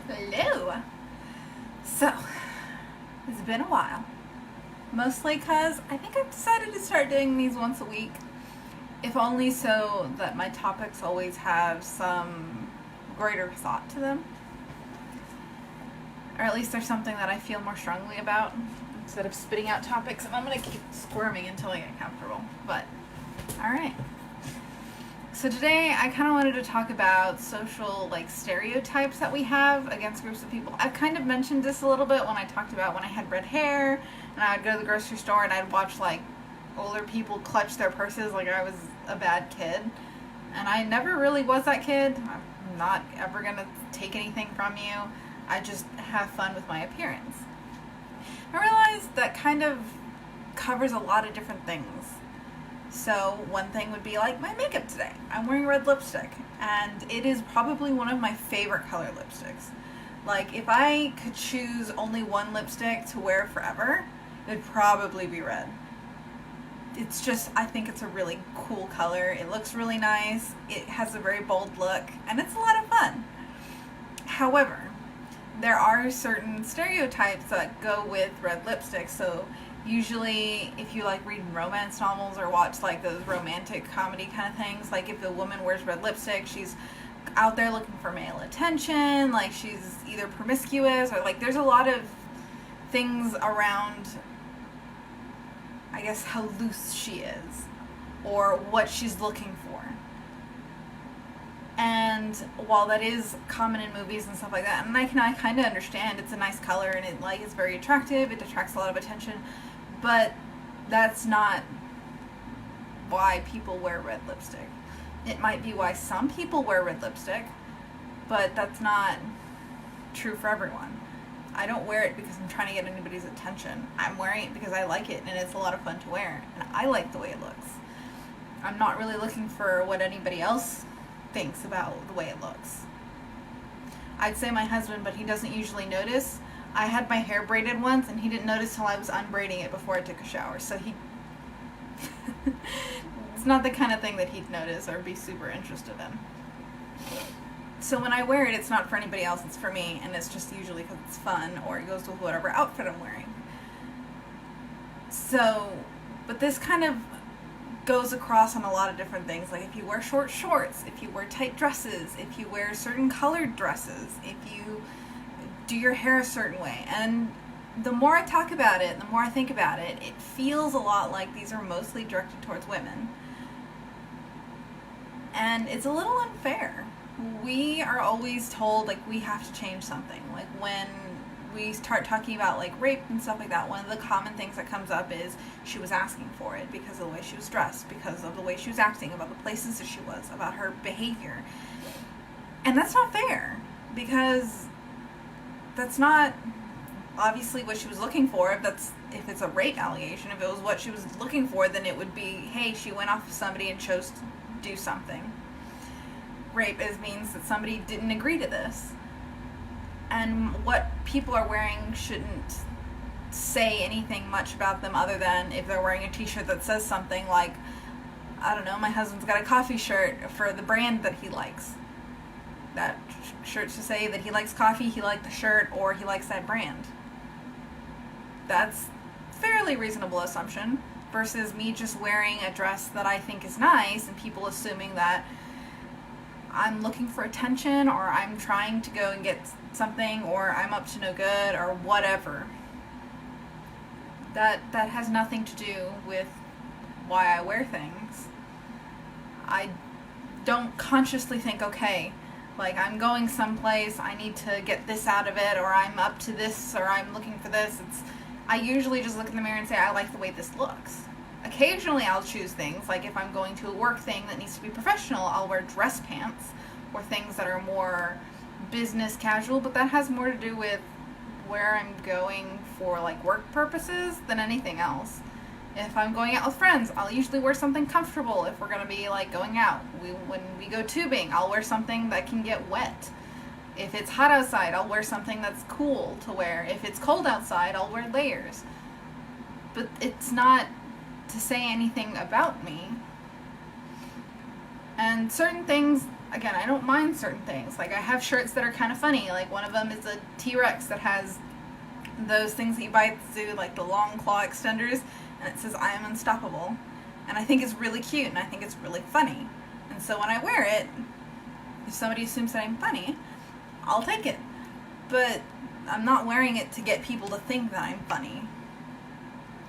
Hello. So, it's been a while. Mostly because I think I've decided to start doing these once a week. If only so that my topics always have some greater thought to them. Or at least there's something that I feel more strongly about instead of spitting out topics. And I'm going to keep squirming until I get comfortable. But, alright. So today I kind of wanted to talk about social stereotypes that we have against groups of people. I've kind of mentioned this a little bit when I talked about when I had red hair and I would go to the grocery store and I'd watch older people clutch their purses like I was a bad kid. And I never really was that kid. I'm not ever going to take anything from you. I just have fun with my appearance. I realized that kind of covers a lot of different things. So one thing would be my makeup today. I'm wearing red lipstick, and it is probably one of my favorite color lipsticks. If I could choose only one lipstick to wear forever, it'd probably be red. It's just, I think it's a really cool color. It looks really nice. It has a very bold look, and it's a lot of fun. However, there are certain stereotypes that go with red lipstick. So usually if you read romance novels or watch those romantic comedy kind of things, if a woman wears red lipstick, she's out there looking for male attention, she's either promiscuous or there's a lot of things around, I guess, how loose she is or what she's looking for. And while that is common in movies and stuff like that, and I kind of understand, it's a nice color and it is very attractive, it attracts a lot of attention, but that's not why people wear red lipstick. It might be why some people wear red lipstick, but that's not true for everyone. I don't wear it because I'm trying to get anybody's attention. I'm wearing it because I like it and it's a lot of fun to wear, and I like the way it looks. I'm not really looking for what anybody else thinks about the way it looks. I'd say my husband, but he doesn't usually notice. I had my hair braided once and he didn't notice till I was unbraiding it before I took a shower, so he it's not the kind of thing that he'd notice or be super interested in. So when I wear it, it's not for anybody else, it's for me, and it's just usually because it's fun or it goes with whatever outfit I'm wearing. So, but this kind of goes across on a lot of different things. If you wear short shorts, if you wear tight dresses, if you wear certain colored dresses, if you do your hair a certain way. And the more I talk about it, the more I think about it, it feels a lot like these are mostly directed towards women. And it's a little unfair. We are always told we have to change something. When we start talking about rape and stuff like that, one of the common things that comes up is she was asking for it because of the way she was dressed, because of the way she was acting, about the places that she was, about her behavior. And that's not fair, because that's not obviously what she was looking for. If it's a rape allegation, if it was what she was looking for, then it would be, hey, she went off with somebody and chose to do something. Rape means that somebody didn't agree to this. And what people are wearing shouldn't say anything much about them other than if they're wearing a t-shirt that says something I don't know, my husband's got a coffee shirt for the brand that he likes. That shirt should say that he likes coffee, he liked the shirt, or he likes that brand. That's fairly reasonable assumption versus me just wearing a dress that I think is nice and people assuming that I'm looking for attention or I'm trying to go and get something or I'm up to no good or whatever. That has nothing to do with why I wear things. I don't consciously think, okay, I'm going someplace, I need to get this out of it, or I'm up to this, or I'm looking for this. I usually just look in the mirror and say, I like the way this looks. Occasionally I'll choose things, if I'm going to a work thing that needs to be professional, I'll wear dress pants, or things that are more business casual, but that has more to do with where I'm going for work purposes than anything else. If I'm going out with friends, I'll usually wear something comfortable. If we're going to be going out, when we go tubing, I'll wear something that can get wet. If it's hot outside, I'll wear something that's cool to wear. If it's cold outside, I'll wear layers. But it's not to say anything about me. And certain things again, I don't mind certain things. Like, I have shirts that are kind of funny. Like, one of them is a T-Rex that has those things that you buy at the zoo, like the long claw extenders, and it says, "I am unstoppable." And I think it's really cute, and I think it's really funny. And so when I wear it, if somebody assumes that I'm funny, I'll take it. But I'm not wearing it to get people to think that I'm funny.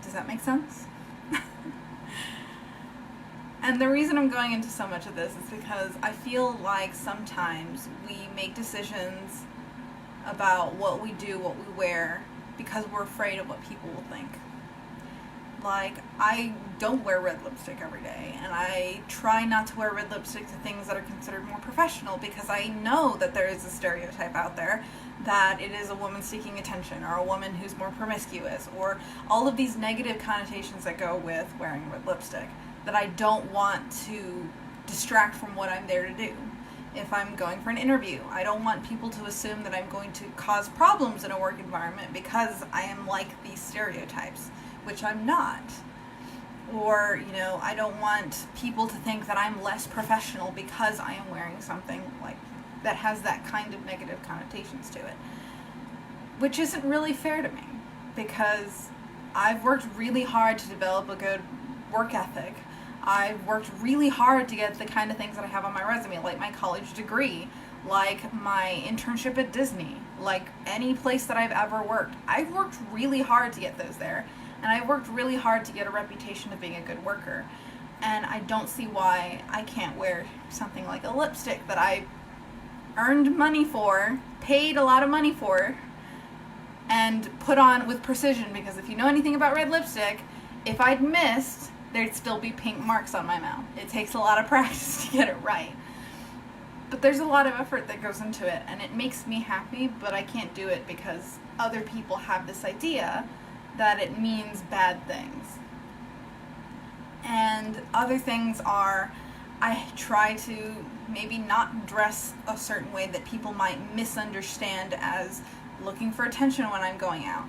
Does that make sense? And the reason I'm going into so much of this is because I feel like sometimes we make decisions about what we do, what we wear, because we're afraid of what people will think. Like, I don't wear red lipstick every day, and I try not to wear red lipstick to things that are considered more professional, because I know that there is a stereotype out there that it is a woman seeking attention, or a woman who's more promiscuous, or all of these negative connotations that go with wearing red lipstick, that I don't want to distract from what I'm there to do. If I'm going for an interview, I don't want people to assume that I'm going to cause problems in a work environment because I am like these stereotypes, which I'm not. Or, I don't want people to think that I'm less professional because I am wearing something like that has that kind of negative connotations to it. Which isn't really fair to me, because I've worked really hard to develop a good work ethic. I've worked really hard to get the kind of things that I have on my resume, like my college degree, like my internship at Disney, like any place that I've ever worked. I've worked really hard to get those there, and I've worked really hard to get a reputation of being a good worker. And I don't see why I can't wear something like a lipstick that I earned money for, paid a lot of money for, and put on with precision, because if you know anything about red lipstick, if I'd missed, there'd still be pink marks on my mouth. It takes a lot of practice to get it right. But there's a lot of effort that goes into it, and it makes me happy, but I can't do it because other people have this idea that it means bad things. And other things are, I try to maybe not dress a certain way that people might misunderstand as looking for attention when I'm going out.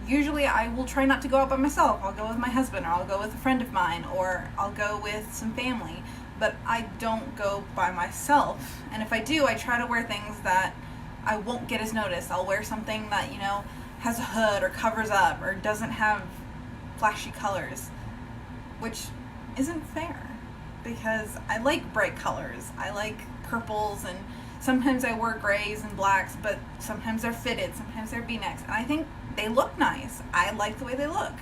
Usually I will try not to go out by myself. I'll go with my husband, or I'll go with a friend of mine, or I'll go with some family. But I don't go by myself. And if I do, I try to wear things that I won't get as noticed. I'll wear something that, has a hood or covers up or doesn't have flashy colors, which isn't fair, because I like bright colors. I like purples, and sometimes I wear grays and blacks, but sometimes they're fitted, sometimes they're V-necks, and I think they look nice. I like the way they look,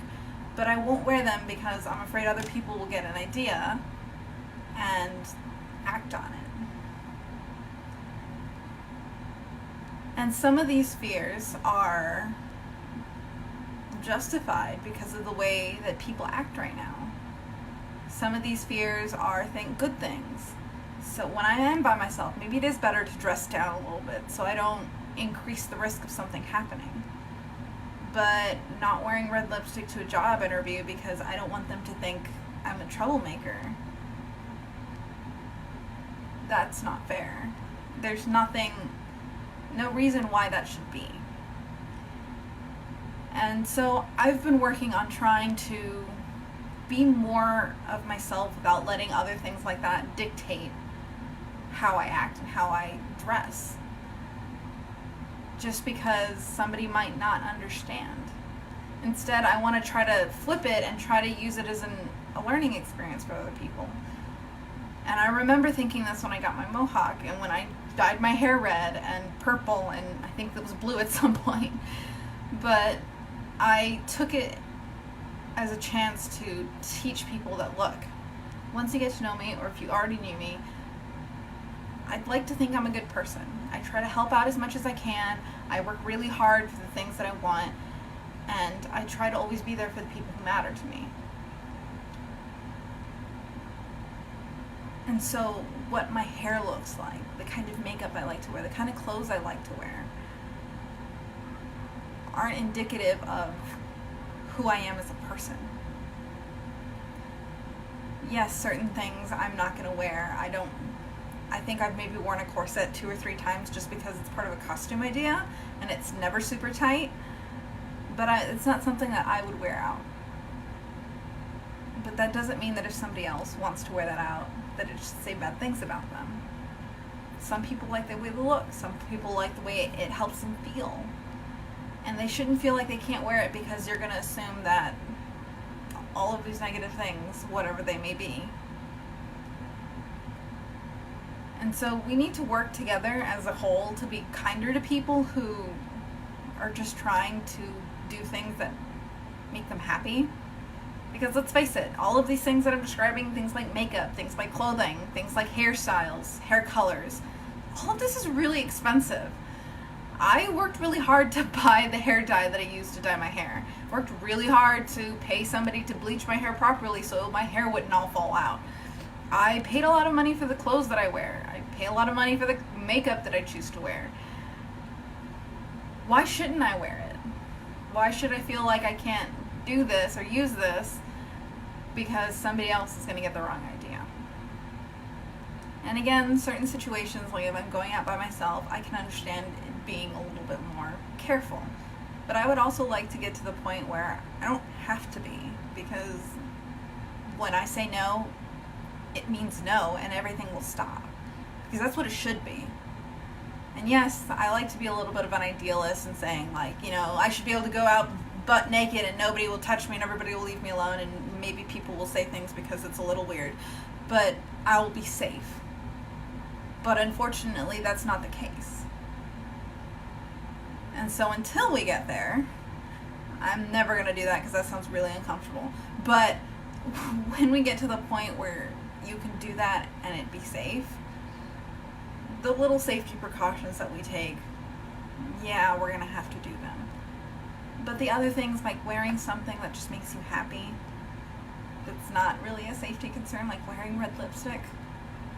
but I won't wear them because I'm afraid other people will get an idea and act on it. And some of these fears are justified because of the way that people act right now. Some of these fears are, good things. So when I am by myself, maybe it is better to dress down a little bit so I don't increase the risk of something happening. But not wearing red lipstick to a job interview because I don't want them to think I'm a troublemaker, that's not fair. There's no reason why that should be. And so I've been working on trying to be more of myself without letting other things like that dictate how I act and how I dress, just because somebody might not understand. Instead, I want to try to flip it and try to use it as a learning experience for other people. And I remember thinking this when I got my mohawk, and when I dyed my hair red and purple, and I think it was blue at some point. But I took it as a chance to teach people that, look, once you get to know me, or if you already knew me, I'd like to think I'm a good person. I try to help out as much as I can. I work really hard for the things that I want, and I try to always be there for the people who matter to me. And so what my hair looks like, the kind of makeup I like to wear, the kind of clothes I like to wear, aren't indicative of who I am as a person. Yes, certain things I'm not going to wear. I think I've maybe worn a corset 2 or 3 times just because it's part of a costume idea, and it's never super tight, but it's not something that I would wear out. But that doesn't mean that if somebody else wants to wear that out, that it should say bad things about them. Some people like the way they look. Some people like the way it helps them feel. And they shouldn't feel like they can't wear it because you're going to assume that all of these negative things, whatever they may be. And so we need to work together as a whole to be kinder to people who are just trying to do things that make them happy. Because let's face it, all of these things that I'm describing, things like makeup, things like clothing, things like hairstyles, hair colors, all of this is really expensive. I worked really hard to buy the hair dye that I used to dye my hair. Worked really hard to pay somebody to bleach my hair properly so my hair wouldn't all fall out. I paid a lot of money for the clothes that I wear. I pay a lot of money for the makeup that I choose to wear. Why shouldn't I wear it? Why should I feel like I can't do this or use this because somebody else is going to get the wrong idea? And again, certain situations, like if I'm going out by myself, I can understand it being a little bit more careful. But I would also like to get to the point where I don't have to be, because when I say no, it means no, and everything will stop. Because that's what it should be. And yes, I like to be a little bit of an idealist and saying, like, you know, I should be able to go out butt naked and nobody will touch me and everybody will leave me alone, and maybe people will say things because it's a little weird. But I will be safe. But unfortunately, that's not the case. And so until we get there, I'm never going to do that because that sounds really uncomfortable. But when we get to the point where you can do that and it be safe, the little safety precautions that we take, yeah, we're going to have to do them. But the other things, like wearing something that just makes you happy, that's not really a safety concern, like wearing red lipstick.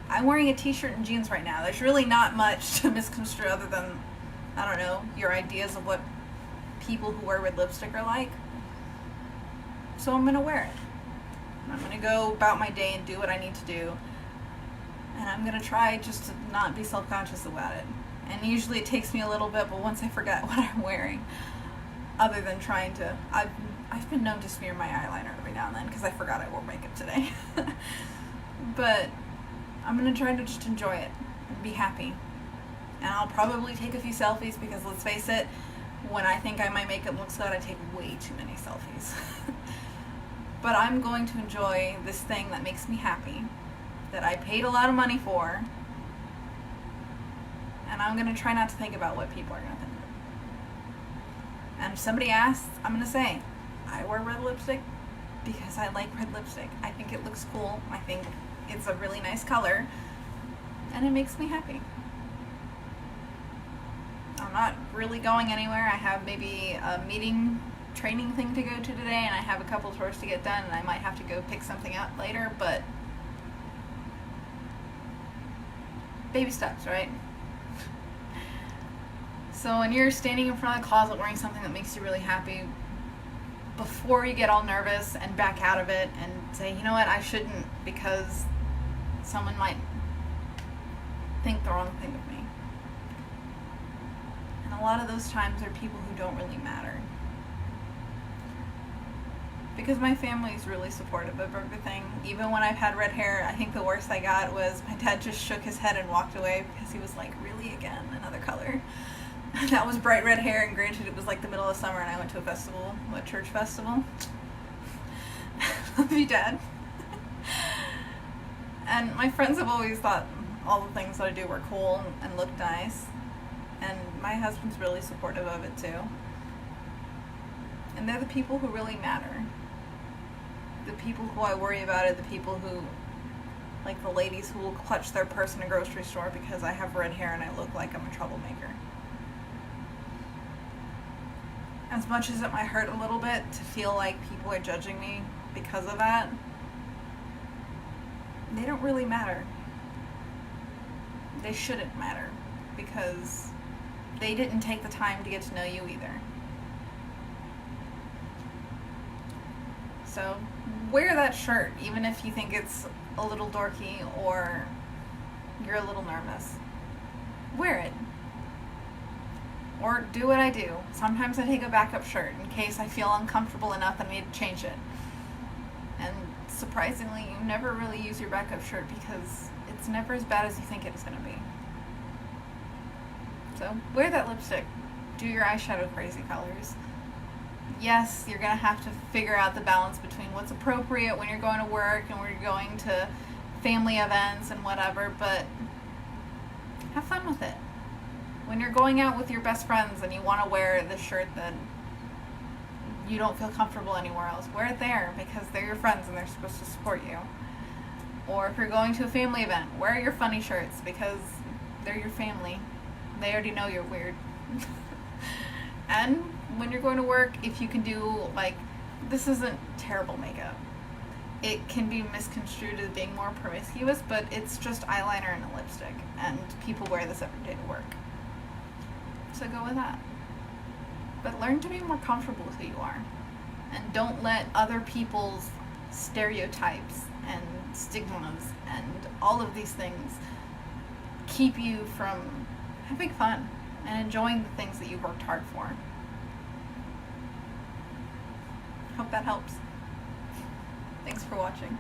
I'm wearing a t-shirt and jeans right now. There's really not much to misconstrue other than, I don't know, your ideas of what people who wear red lipstick are like. So I'm going to wear it. I'm going to go about my day and do what I need to do. And I'm going to try just to not be self-conscious about it. And usually it takes me a little bit, but once I forget what I'm wearing, other than trying to, I've been known to smear my eyeliner every now and then because I forgot I wore makeup today. But I'm going to try to just enjoy it and be happy. And I'll probably take a few selfies because, let's face it, when I think my makeup looks good, I take way too many selfies. But I'm going to enjoy this thing that makes me happy, that I paid a lot of money for, and I'm going to try not to think about what people are going to think. And if somebody asks, I'm going to say, I wear red lipstick because I like red lipstick. I think it looks cool. I think it's a really nice color, and it makes me happy. I'm not really going anywhere. I have maybe a meeting training thing to go to today, and I have a couple chores to get done, and I might have to go pick something up later, but baby steps, right? So when you're standing in front of the closet wearing something that makes you really happy, before you get all nervous and back out of it and say, you know what, I shouldn't because someone might think the wrong thing of me. And a lot of those times are people who don't really matter. Because my family is really supportive of everything. Even when I've had red hair, I think the worst I got was my dad just shook his head and walked away because he was like, really, again, another color? That was bright red hair, and granted it was like the middle of summer and I went to a festival, a church festival. Love you, Dad. And my friends have always thought all the things that I do were cool and looked nice. And my husband's really supportive of it too. And they're the people who really matter. The people who I worry about are the people who, like the ladies who will clutch their purse in a grocery store because I have red hair and I look like I'm a troublemaker. As much as it might hurt a little bit to feel like people are judging me because of that, they don't really matter. They shouldn't matter because they didn't take the time to get to know you either. So wear that shirt even if you think it's a little dorky or you're a little nervous. Wear it. Or do what I do. Sometimes I take a backup shirt in case I feel uncomfortable enough that I need to change it. And surprisingly, you never really use your backup shirt because it's never as bad as you think it's going to be. So wear that lipstick. Do your eyeshadow crazy colors. Yes, you're going to have to figure out the balance between what's appropriate when you're going to work and when you're going to family events and whatever, but have fun with it. When you're going out with your best friends and you want to wear the shirt that you don't feel comfortable anywhere else, wear it there because they're your friends and they're supposed to support you. Or if you're going to a family event, wear your funny shirts because they're your family. They already know you're weird. And when you're going to work, if you can do, like, this isn't terrible makeup. It can be misconstrued as being more promiscuous, but it's just eyeliner and a lipstick. And people wear this every day to work. So go with that. But learn to be more comfortable with who you are. And don't let other people's stereotypes and stigmas and all of these things keep you from having fun and enjoying the things that you've worked hard for. Hope that helps. Thanks for watching.